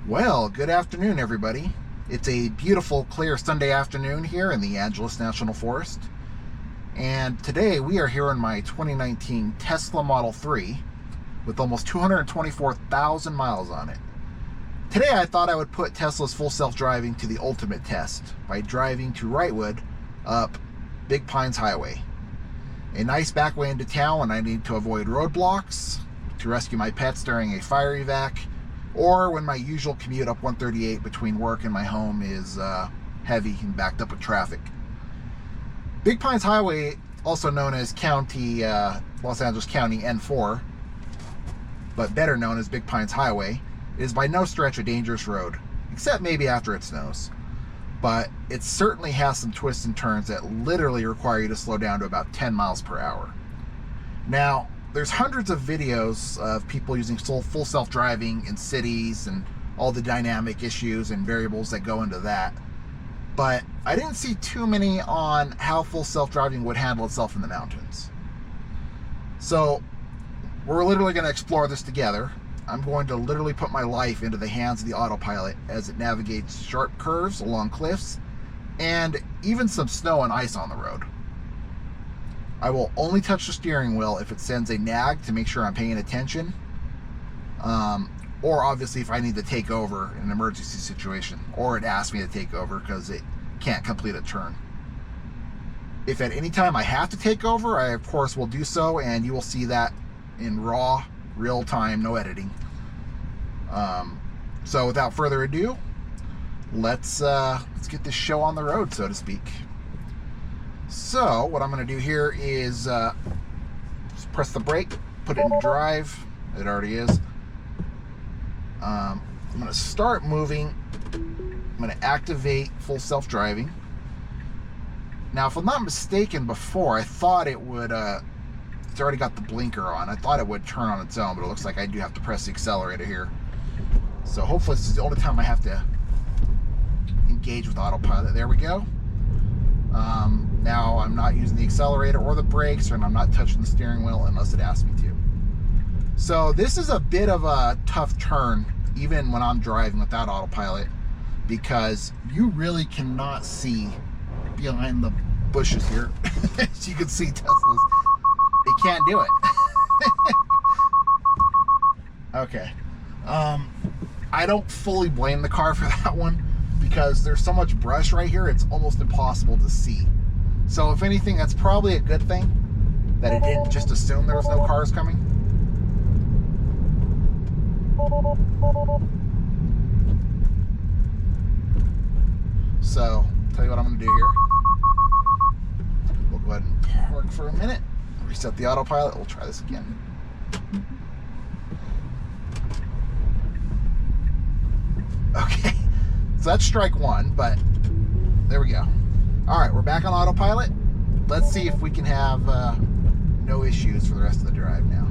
Well, good afternoon, everybody. It's a beautiful, clear Sunday afternoon here in the Angeles National Forest. And today we are here in my 2019 Tesla Model 3 with almost 224,000 miles on it. Today I thought I would put Tesla's full self-driving to the ultimate test by driving to Wrightwood up Big Pines Highway. A nice back way into town when I need to avoid roadblocks, to rescue my pets during a fire evac, or when my usual commute up 138 between work and my home is heavy and backed up with traffic. Big Pines Highway, also known as Los Angeles County N4, but better known as Big Pines Highway, is by no stretch a dangerous road, except maybe after it snows. But it certainly has some twists and turns that literally require you to slow down to about 10 miles per hour. Now, there's hundreds of videos of people using full self-driving in cities and all the dynamic issues and variables that go into that. But I didn't see too many on how full self-driving would handle itself in the mountains. So we're literally going to explore this together. I'm going to literally put my life into the hands of the autopilot as it navigates sharp curves along cliffs and even some snow and ice on the road. I will only touch the steering wheel if it sends a nag to make sure I'm paying attention, or obviously if I need to take over in an emergency situation, or it asks me to take over because it can't complete a turn. If at any time I have to take over, I of course will do so, and you will see that in raw, real time, no editing. So without further ado, let's get this show on the road, so to speak. So what I'm going to do here is just press the brake, put it in drive. It already is. I'm going to start moving. I'm going to activate full self-driving. Now, if I'm not mistaken, before I thought it would, it's already got the blinker on. I thought it would turn on its own, but it looks like I do have to press the accelerator here. So hopefully this is the only time I have to engage with autopilot. There we go. Now I'm not using the accelerator or the brakes, and I'm not touching the steering wheel unless it asks me to. So this is a bit of a tough turn, even when I'm driving without autopilot, because you really cannot see behind the bushes here. As you can see, Teslas, they can't do it. Okay. I don't fully blame the car for that one, because there's so much brush right here, it's almost impossible to see. So if anything, that's probably a good thing, that it didn't just assume there was no cars coming. So, tell you what I'm going to do here. We'll go ahead and park for a minute, reset the autopilot, we'll try this again. Okay. So that's strike one, but there we go. All right, we're back on autopilot. Let's see if we can have no issues for the rest of the drive now.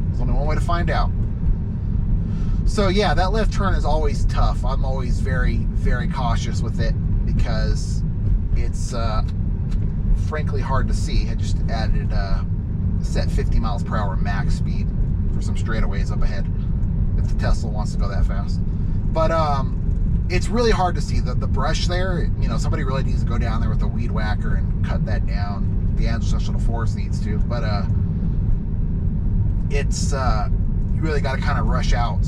There's only one way to find out. So yeah, that left turn is always tough. I'm always very, very cautious with it because it's frankly hard to see. I just added set 50 miles per hour max speed for some straightaways up ahead if the Tesla wants to go that fast. But it's really hard to see the brush there. You know, somebody really needs to go down there with a weed whacker and cut that down. The Angeles National Forest needs to, but it's you really got to kind of rush out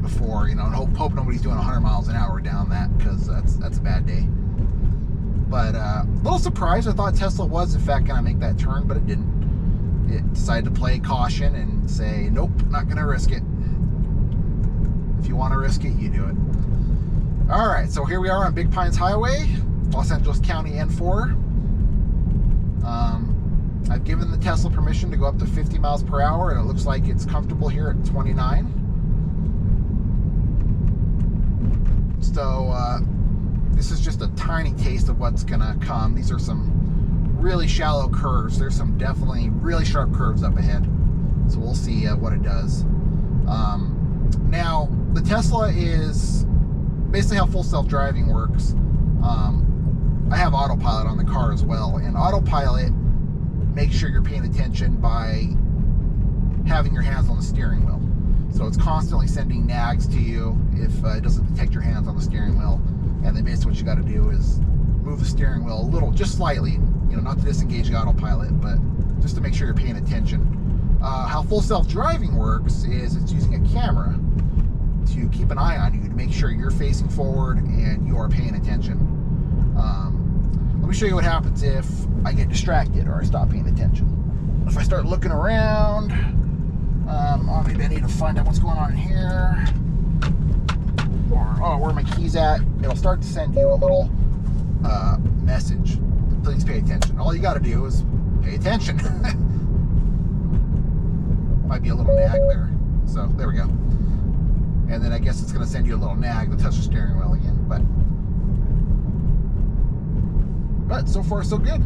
before, you know, and hope nobody's doing 100 miles an hour down that, because that's a bad day. But a little surprised. I thought Tesla was in fact going to make that turn, but it didn't. It decided to play caution and say, nope, not going to risk it. If you want to risk it, you do it. All right, so here we are on Big Pines Highway, Los Angeles County N4. I've given the Tesla permission to go up to 50 miles per hour, and it looks like it's comfortable here at 29. So this is just a tiny taste of what's gonna come. These are some really shallow curves. There's some definitely really sharp curves up ahead. So we'll see what it does. Now, the Tesla is basically how full self-driving works. I have autopilot on the car as well, and autopilot makes sure you're paying attention by having your hands on the steering wheel. So it's constantly sending nags to you if it doesn't detect your hands on the steering wheel. And then basically what you got to do is move the steering wheel a little, just slightly, not to disengage the autopilot, but just to make sure you're paying attention. How full self-driving works is it's using a camera to keep an eye on you to make sure you're facing forward and you are paying attention. Let me show you what happens if I get distracted or I stop paying attention. If I start looking around, maybe I need to find out what's going on in here, or where my key's at. It'll start to send you a little message. Please pay attention. All you got to do is pay attention. Might be a little nag there. So there we go. And then I guess it's going to send you a little nag to touch the steering wheel again. But so far so good.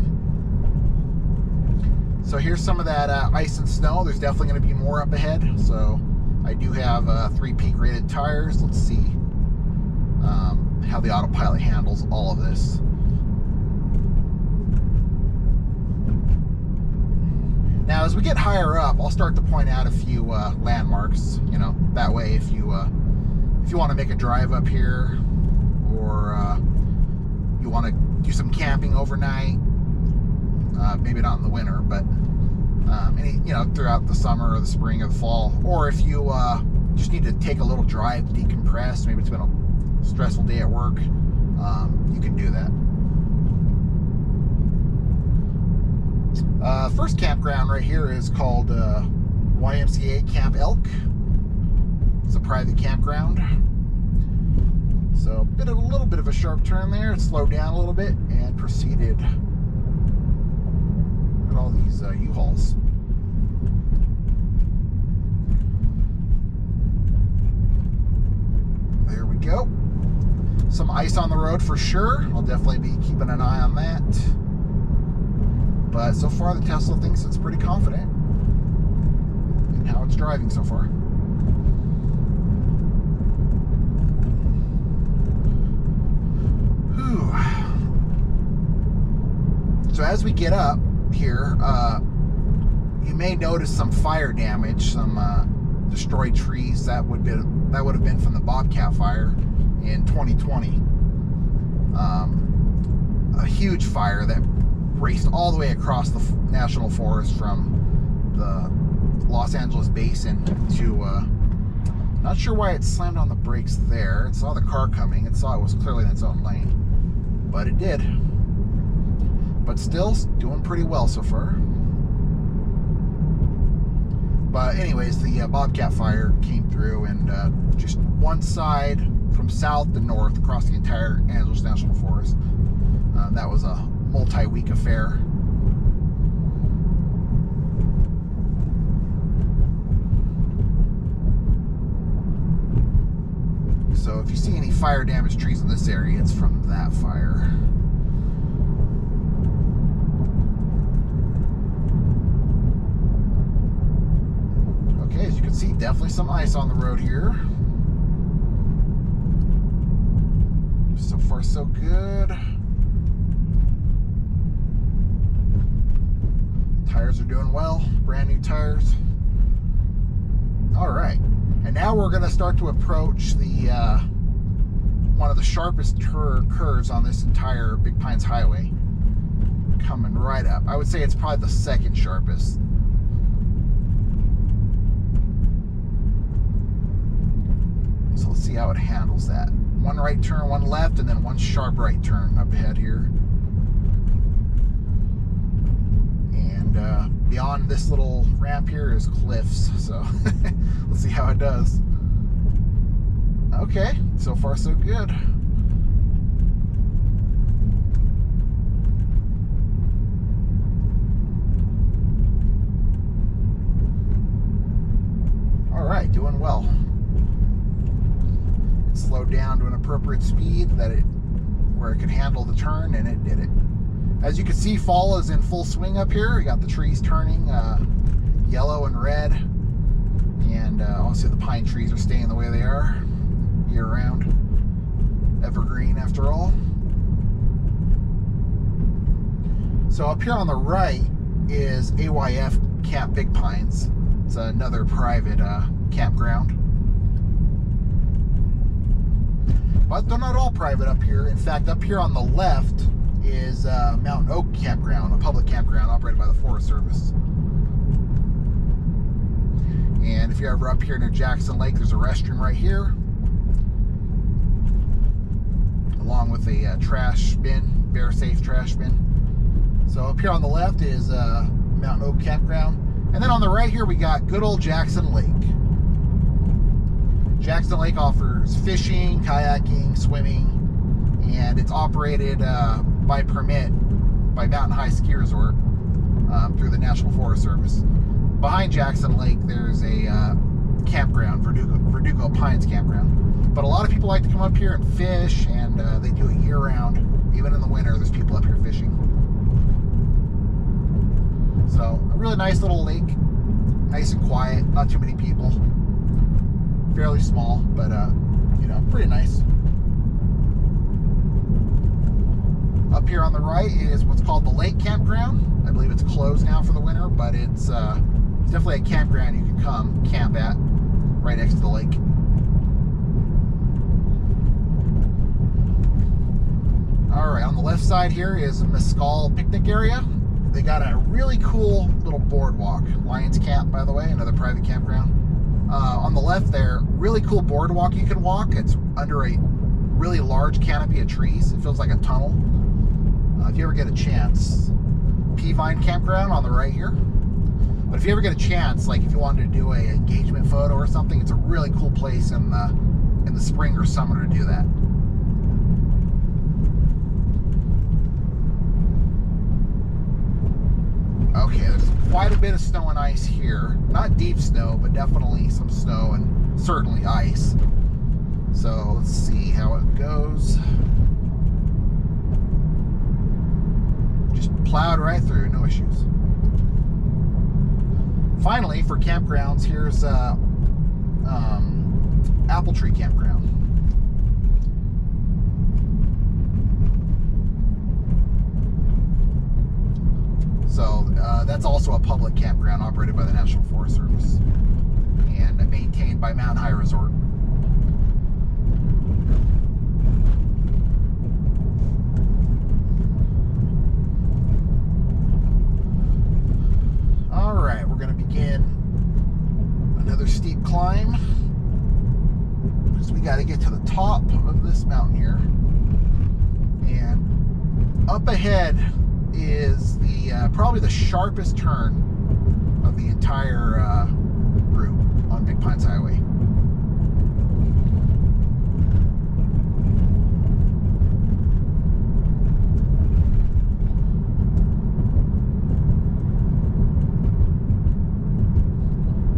So here's some of that ice and snow. There's definitely going to be more up ahead. So I do have 3 peak rated tires. Let's see how the autopilot handles all of this. Now, as we get higher up, I'll start to point out a few landmarks. That way, if you want to make a drive up here, or you want to do some camping overnight, maybe not in the winter, but throughout the summer or the spring or the fall, or if you just need to take a little drive to decompress, maybe it's been a stressful day at work, you can do that. First campground right here is called YMCA Camp Elk. It's a private campground. So a little bit of a sharp turn there. It slowed down a little bit and proceeded. Look at all these U-Hauls. There we go. Some ice on the road for sure. I'll definitely be keeping an eye on that. But so far the Tesla thinks it's pretty confident in how it's driving so far. Whew. So as we get up here, you may notice some fire damage, some destroyed trees that would have been from the Bobcat fire in 2020. A huge fire that raced all the way across the national forest from the Los Angeles basin to, not sure why it slammed on the brakes there. It saw the car coming. It saw it was clearly in its own lane, but it did. But still doing pretty well so far. But anyways, the Bobcat fire came through, and just one side from south to north across the entire Angeles National Forest. That was a multi-week affair. So if you see any fire damaged trees in this area, it's from that fire. Okay, as you can see, definitely some ice on the road here. So far so good. Tires are doing well, brand new tires. All right, and now we're going to start to approach the one of the sharpest curves on this entire Big Pines Highway. Coming right up. I would say it's probably the second sharpest. So let's see how it handles that. One right turn, one left, and then one sharp right turn up ahead here. Beyond this little ramp here is cliffs, so let's see how it does. Okay, so far so good. All right, doing well. It slowed down to an appropriate speed where it could handle the turn, and it did it. As you can see, fall is in full swing up here. You got the trees turning yellow and red, and obviously the pine trees are staying the way they are year round. Evergreen after all. So up here on the right is AYF Camp Big Pines. It's another private campground. But they're not all private up here. In fact, up here on the left is Mountain Oak Campground, a public campground operated by the Forest Service. And if you're ever up here near Jackson Lake, there's a restroom right here, along with a trash bin, bear safe trash bin. So up here on the left is Mountain Oak Campground. And then on the right here, we got good old Jackson Lake. Jackson Lake offers fishing, kayaking, swimming, and it's operated by permit by Mountain High Ski Resort through the National Forest Service. Behind Jackson Lake, there's a campground, Verdugo Pines Campground. But a lot of people like to come up here and fish, and they do it year-round. Even in the winter, there's people up here fishing. So, a really nice little lake. Nice and quiet, not too many people. Fairly small, but, you know, pretty nice. Up here on the right is what's called the Lake Campground. I believe it's closed now for the winter, but it's definitely a campground you can come camp at right next to the lake. All right, on the left side here is a Mescal picnic area. They got a really cool little boardwalk. Lions Camp, by the way, another private campground. On the left there, really cool boardwalk you can walk. It's under a really large canopy of trees. It feels like a tunnel. If you ever get a chance, Peavine Campground on the right here. But if you ever get a chance, like if you wanted to do a engagement photo or something, it's a really cool place in the spring or summer to do that. Okay, there's quite a bit of snow and ice here. Not deep snow, but definitely some snow and certainly ice. So let's see how it goes. Just plowed right through, no issues. Finally, for campgrounds, here's Apple Tree Campground. So that's also a public campground operated by the National Forest Service and maintained by Mountain High Resort. All right, we're going to begin another steep climb. So we got to get to the top of this mountain here, and up ahead is the probably the sharpest turn of the entire route on Big Pines Highway.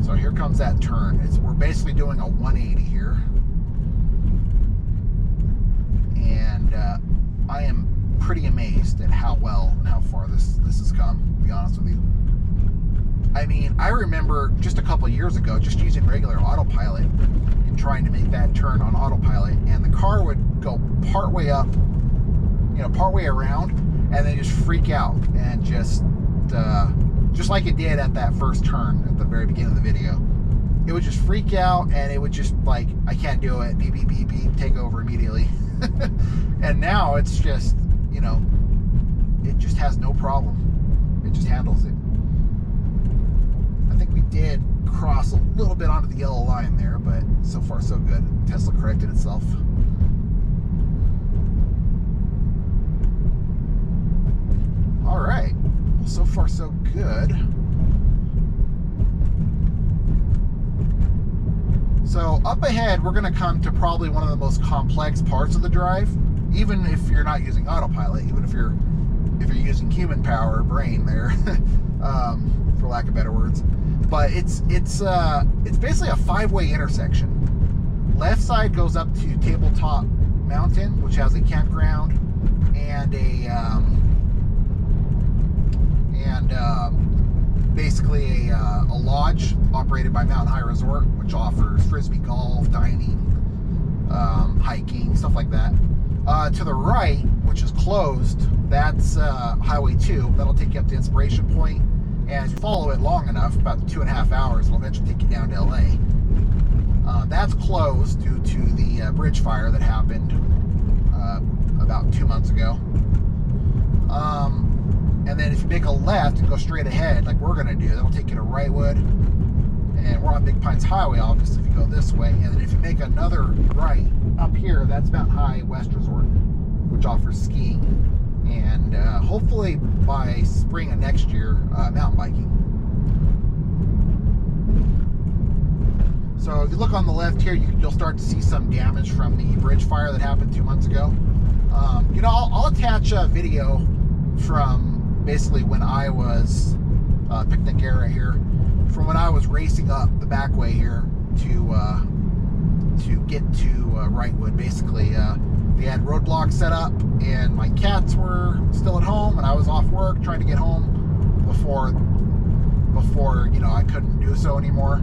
So here comes that turn. We're basically doing a 180 here, and I am pretty amazed at how well and how far this has come, to be honest with you. I mean, I remember just a couple of years ago just using regular autopilot and trying to make that turn on autopilot, and the car would go partway up, you know, partway around, and then just freak out, and just like it did at that first turn at the very beginning of the video. It would just freak out, and it would just like, I can't do it, beep, beep, beep, beep, take over immediately. And now it's just, you know, it just has no problem. It just handles it. I think we did cross a little bit onto the yellow line there, but so far so good. Tesla corrected itself. All right, well, so far so good. So up ahead, we're gonna come to probably one of the most complex parts of the drive, even if you're not using autopilot, even if you're using human power, brain there, for lack of better words. But it's basically a 5-way intersection. Left side goes up to Tabletop Mountain, which has a campground and basically a lodge operated by Mountain High Resort, which offers frisbee golf, dining, hiking, stuff like that. To the right, which is closed, that's Highway 2. That'll take you up to Inspiration Point, And if you follow it long enough, about 2.5 hours, it'll eventually take you down to LA. That's closed due to the bridge fire that happened about 2 months ago. And then if you make a left and go straight ahead, like we're going to do, that'll take you to Wrightwood. And we're on Big Pines Highway, obviously, if you go this way. And then if you make another right up here, that's Mountain High West Resort, which offers skiing. And hopefully by spring of next year, mountain biking. So if you look on the left here, you'll start to see some damage from the bridge fire that happened 2 months ago. I'll attach a video from basically when I was picnic area here, from when I was racing up the back way here to get to Wrightwood. Basically, they had roadblocks set up, and my cats were still at home, and I was off work trying to get home before I couldn't do so anymore.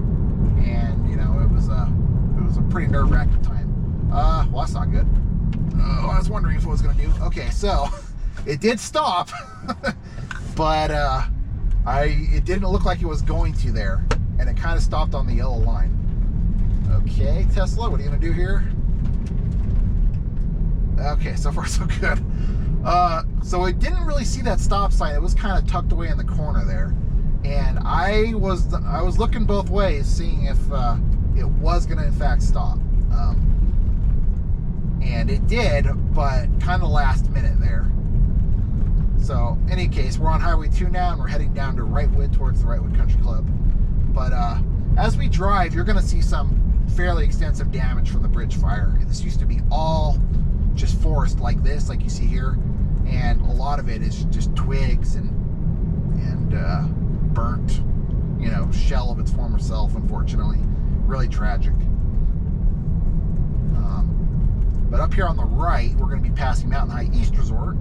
And it was a pretty nerve-wracking time. Well, that's not good. Oh, I was wondering if it was going to do. Okay, so it did stop, but it didn't look like it was going to there, and it kind of stopped on the yellow line. Okay, Tesla, what are you going to do here? Okay, so far so good. So I didn't really see that stop sign. It was kind of tucked away in the corner there, and I was looking both ways, seeing if it was going to in fact stop. And it did, but kind of last minute there. So, in any case, we're on Highway 2 now, and we're heading down to Wrightwood towards the Wrightwood Country Club. But as we drive, you're going to see some fairly extensive damage from the bridge fire. This used to be all just forest like this, like you see here, and a lot of it is just twigs and burnt, shell of its former self, unfortunately. Really tragic. But up here on the right, we're going to be passing Mountain High East Resort,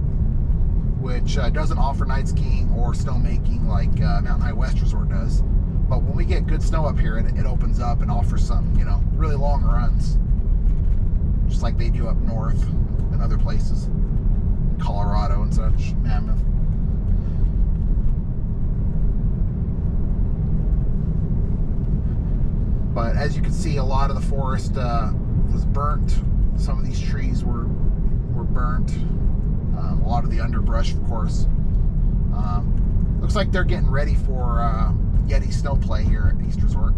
which doesn't offer night skiing or snowmaking like Mountain High West Resort does. But when we get good snow up here, it opens up and offers some, really long runs, just like they do up north and other places, Colorado and such, Mammoth. But as you can see, a lot of the forest was burnt. Some of these trees were burnt. A lot of the underbrush, of course. Looks like they're getting ready for Yeti snow play here at East Resort.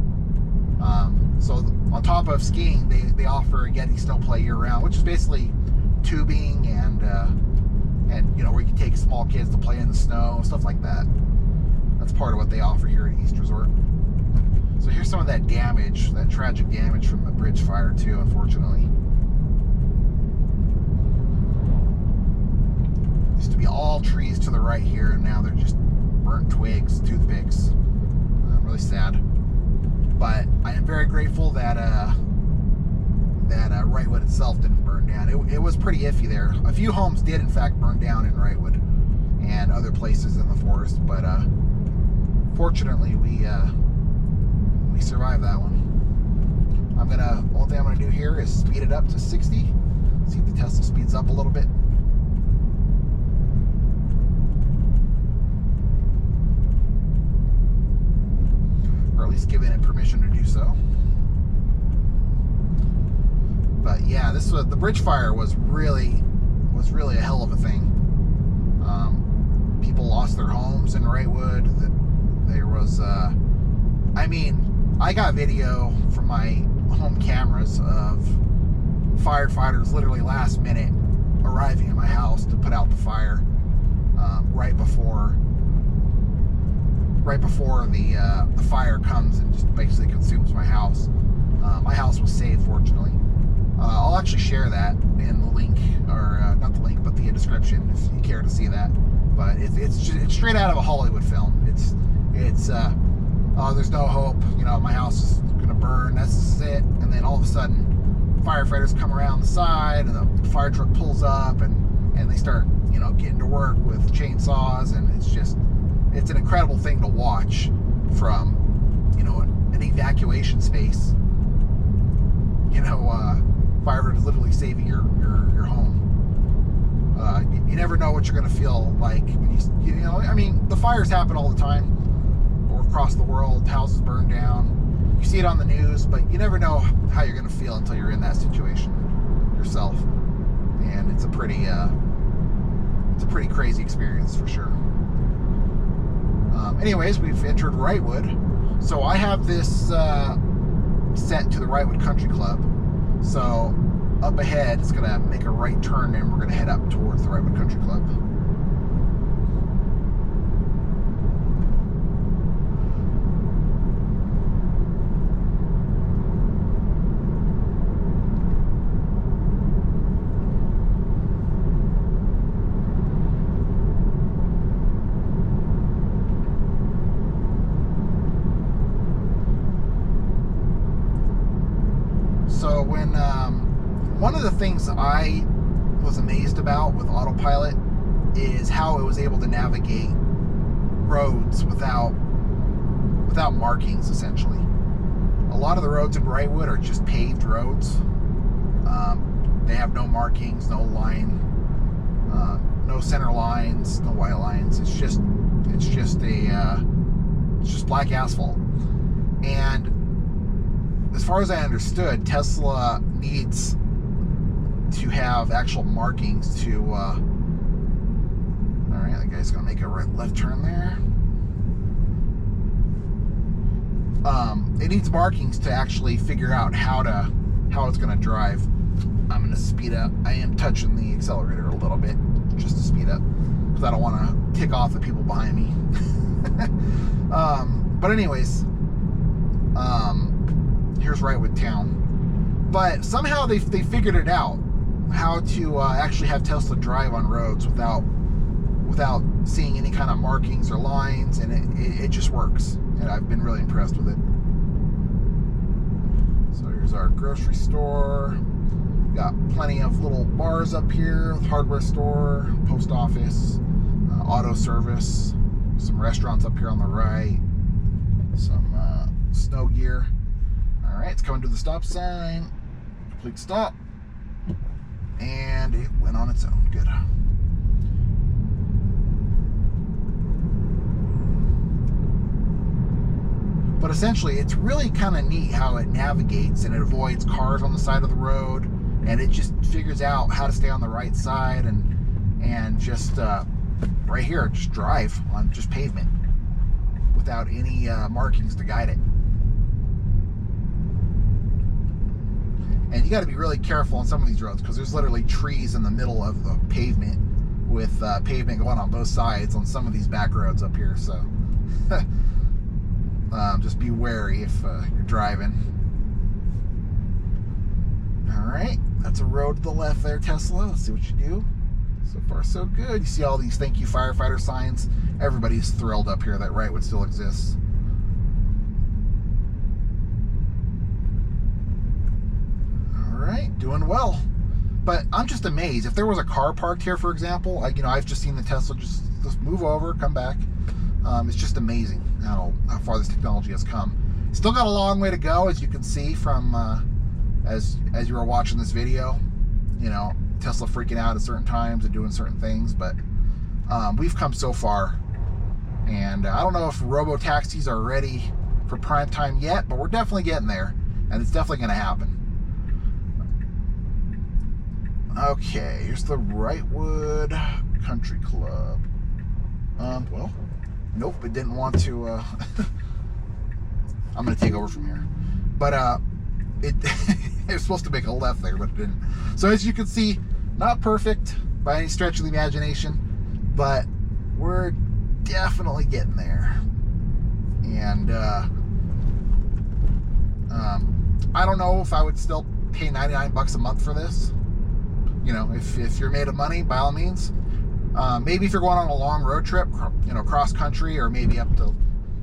So on top of skiing, they offer Yeti snow play year round, which is basically tubing and where you can take small kids to play in the snow, stuff like that. That's part of what they offer here at East Resort. So here's some of that damage, that tragic damage from the bridge fire too, unfortunately. Used to be all trees to the right here, and now they're just burnt twigs, toothpicks. Really sad. But I am very grateful that Wrightwood itself didn't burn down. It was pretty iffy there. A few homes did in fact burn down in Wrightwood and other places in the forest, but fortunately we survived that one. Only thing I'm gonna do here is speed it up to 60. See if the Tesla speeds up a little bit. Or at least giving it permission to do so. But yeah, the bridge fire was really a hell of a thing. People lost their homes in Wrightwood. There was, I got video from my home cameras of firefighters literally last minute arriving at my house to put out the fire right before the fire comes and just basically consumes my house. My house was saved, fortunately. I'll actually share that in the link, or not the link, but the description if you care to see that. But it's straight out of a Hollywood film. It's there's no hope. My house is gonna burn. That's it. And then all of a sudden, firefighters come around the side, and the fire truck pulls up, and they start getting to work with chainsaws, and it's an incredible thing to watch from an evacuation space. Firefighters literally saving your home. You never know what you're going to feel like when the fires happen all the time. across the world, houses burned down. You see it on the news, but you never know how you're going to feel until you're in that situation yourself. And it's a pretty crazy experience for sure. Anyways, we've entered Wrightwood. So I have this set to the Wrightwood Country Club. So up ahead, it's going to make a right turn and we're going to head up towards the Wrightwood Country Club. So when one of the things I was amazed about with autopilot is how it was able to navigate roads without markings, essentially. A lot of the roads in Wrightwood are just paved roads. They have no markings, no line, no center lines, no white lines. It's just black asphalt. And as far as I understood, Tesla needs to have actual markings to, all right, the guy's gonna make a left turn there. It needs markings to actually figure out how it's gonna drive. I'm gonna speed up. I am touching the accelerator a little bit just to speed up because I don't want to tick off the people behind me. But anyways, here's Wrightwood town. But somehow they figured it out, how to actually have Tesla drive on roads without seeing any kind of markings or lines, and it just works. And I've been really impressed with it. So here's our grocery store. Got plenty of little bars up here, hardware store, post office, auto service, some restaurants up here on the right, some snow gear. All right, it's coming to the stop sign. Complete stop. And it went on its own. Good. But essentially, it's really kind of neat how it navigates and it avoids cars on the side of the road, and it just figures out how to stay on the right side and just right here, just drive on just pavement without any markings to guide it. And you got to be really careful on some of these roads because there's literally trees in the middle of the pavement with pavement going on both sides on some of these back roads up here. So just be wary if you're driving. All right, that's a road to the left there, Tesla. Let's see what you do. So far, so good. You see all these thank you firefighter signs. Everybody's thrilled up here that Wrightwood still exists. Doing well. But I'm just amazed. If there was a car parked here, for example, I've just seen the Tesla just move over, come back. It's just amazing how far this technology has come. Still got a long way to go, as you can see from as you were watching this video. Tesla freaking out at certain times and doing certain things, but we've come so far. And I don't know if robo-taxis are ready for prime time yet, but we're definitely getting there, and it's definitely going to happen. Okay, here's the Wrightwood Country Club. Well, nope, it didn't want to. I'm going to take over from here. But it was supposed to make a left there, but it didn't. So as you can see, not perfect by any stretch of the imagination, but we're definitely getting there. And I don't know if I would still pay $99 a month for this. If you're made of money, by all means. Maybe if you're going on a long road trip, cross country, or maybe up to,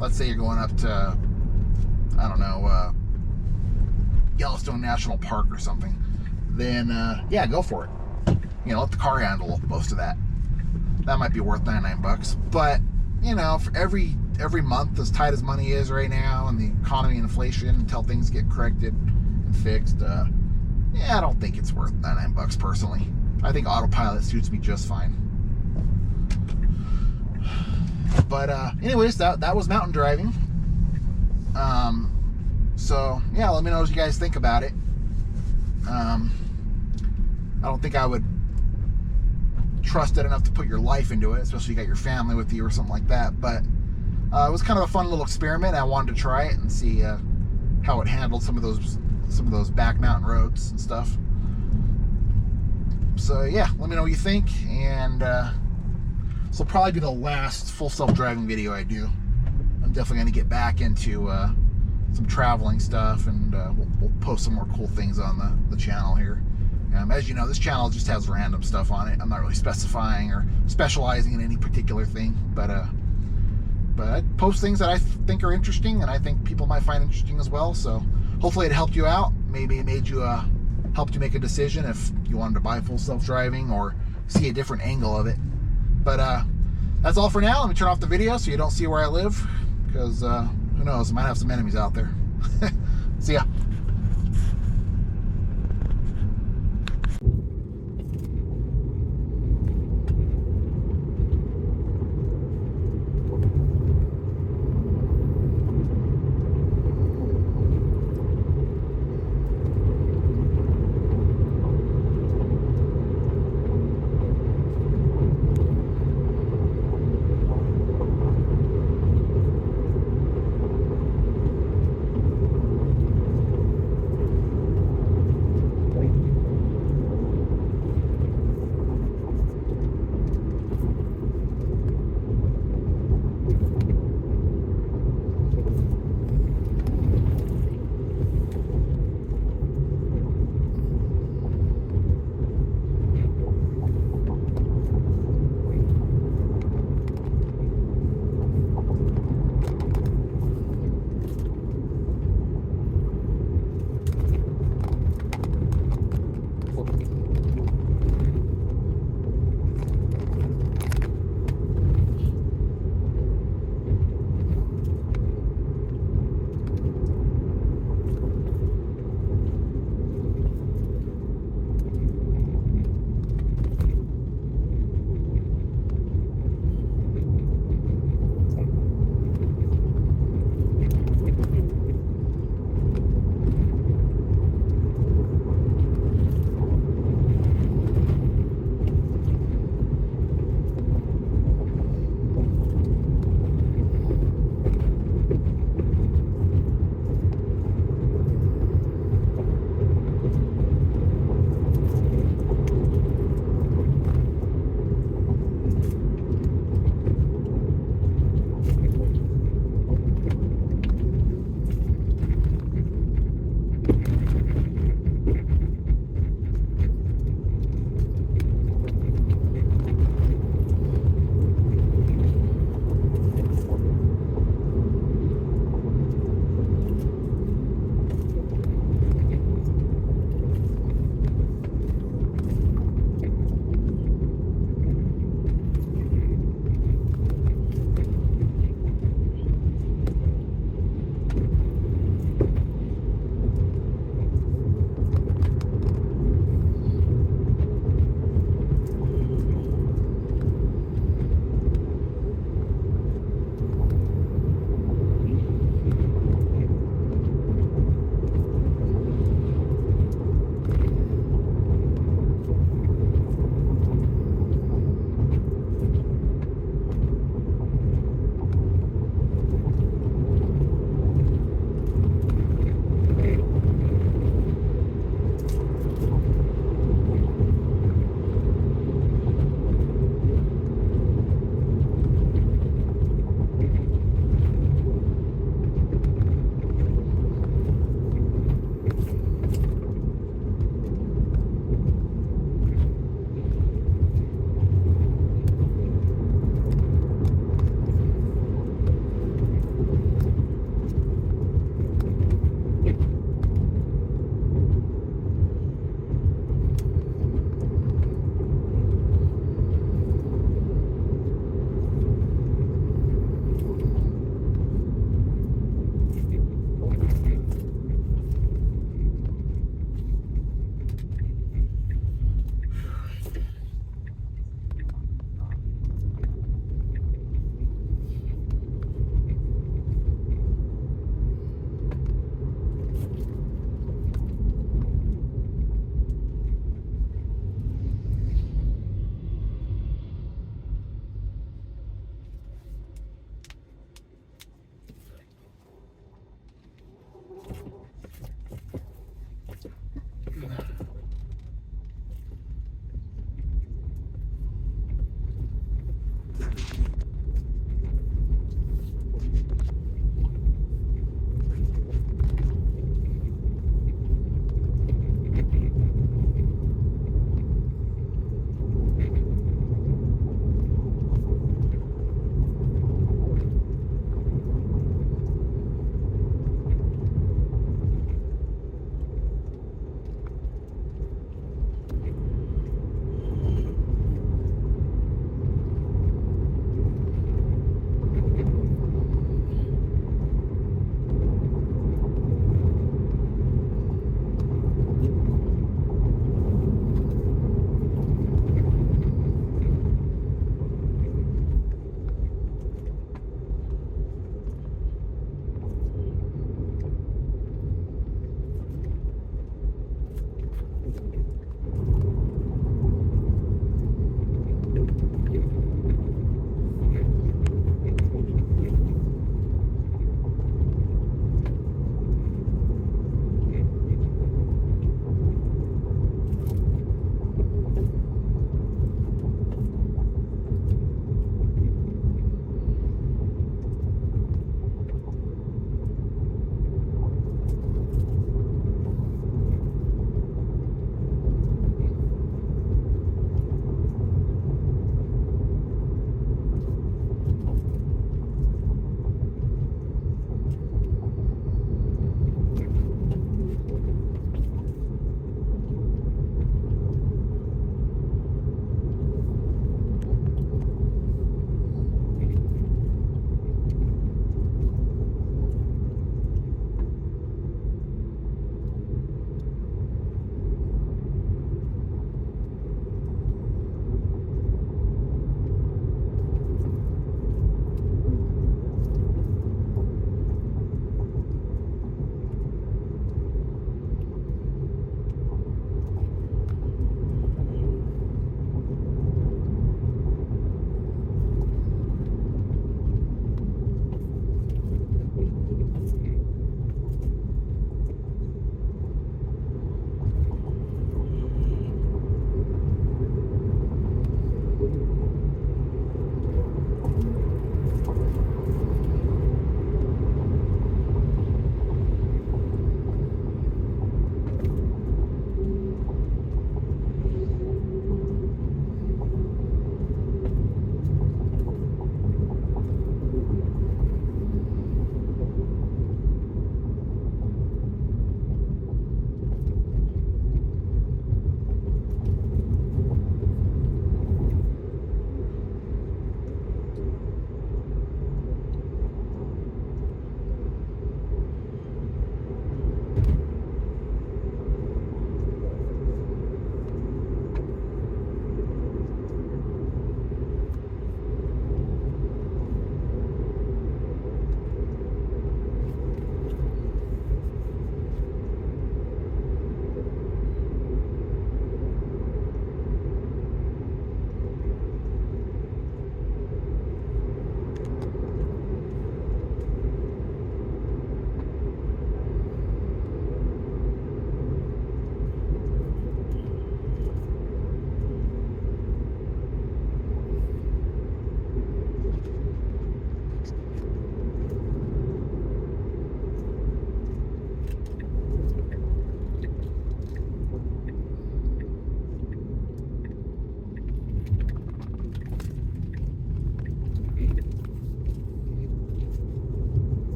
let's say you're going up to, I don't know, Yellowstone National Park or something, then yeah, go for it. Let the car handle most of that. That might be worth $99. But for every month, as tight as money is right now, and the economy and inflation, until things get corrected and fixed, yeah, I don't think it's worth $99 personally. I think autopilot suits me just fine. But anyways, that was mountain driving. So yeah, let me know what you guys think about it. I don't think I would trust it enough to put your life into it, especially if you got your family with you or something like that. But it was kind of a fun little experiment. I wanted to try it and see how it handled some of those back mountain roads and stuff. So yeah, let me know what you think, and this will probably be the last full self-driving video I do. I'm definitely going to get back into some traveling stuff, and we'll post some more cool things on the channel here. As you know, this channel just has random stuff on it. I'm not really specifying or specializing in any particular thing, but I post things that I think are interesting and I think people might find interesting as well. So hopefully it helped you out. Maybe it made you helped you make a decision if you wanted to buy full self-driving or see a different angle of it. But that's all for now. Let me turn off the video so you don't see where I live, because who knows, I might have some enemies out there. See ya.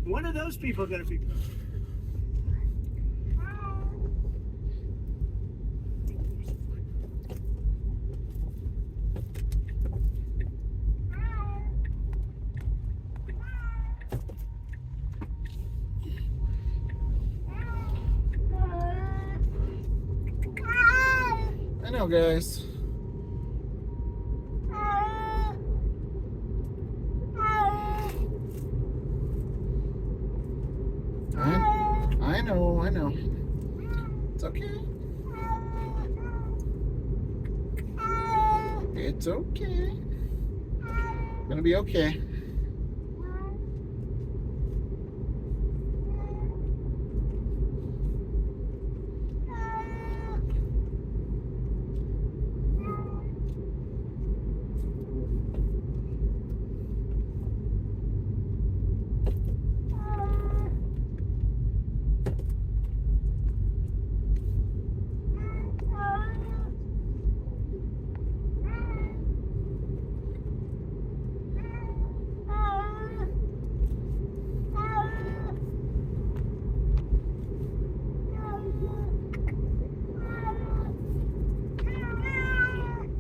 One of those people are going to be. I know, guys. I know. It's okay. It's okay. Gonna be okay.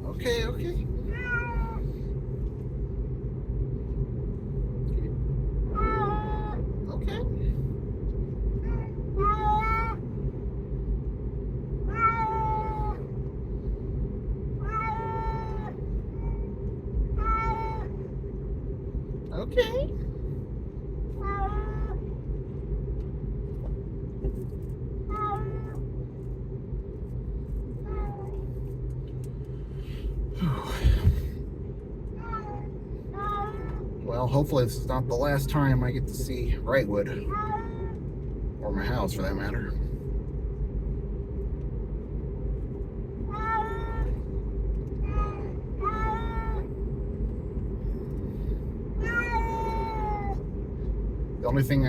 Okay, okay. Okay. Okay. Well, hopefully this is not the last time I get to see Wrightwood, or my house for that matter. The only thing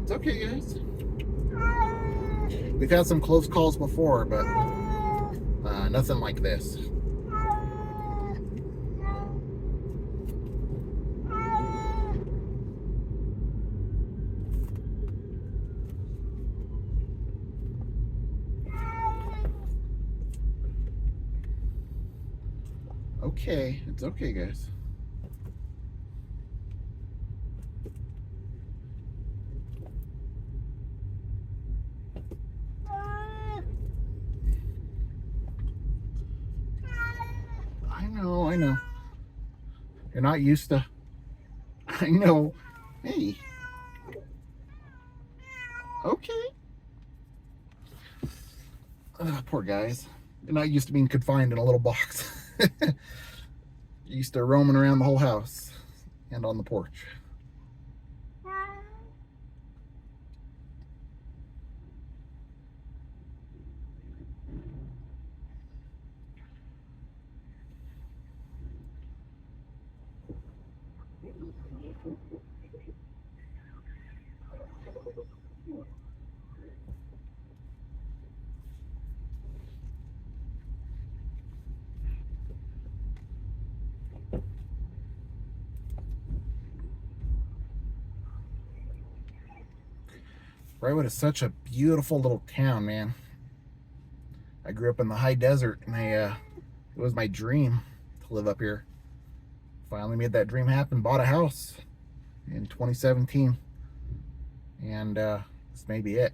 it's okay, guys. We've had some close calls before, but nothing like this. Okay, it's okay, guys. I know. You're not used to. I know. Hey. Okay. Poor guys. You're not used to being confined in a little box. You're used to roaming around the whole house and on the porch. Wrightwood is such a beautiful little town, man. I grew up in the high desert, and it was my dream to live up here. Finally made that dream happen. Bought a house in 2017, and this may be it.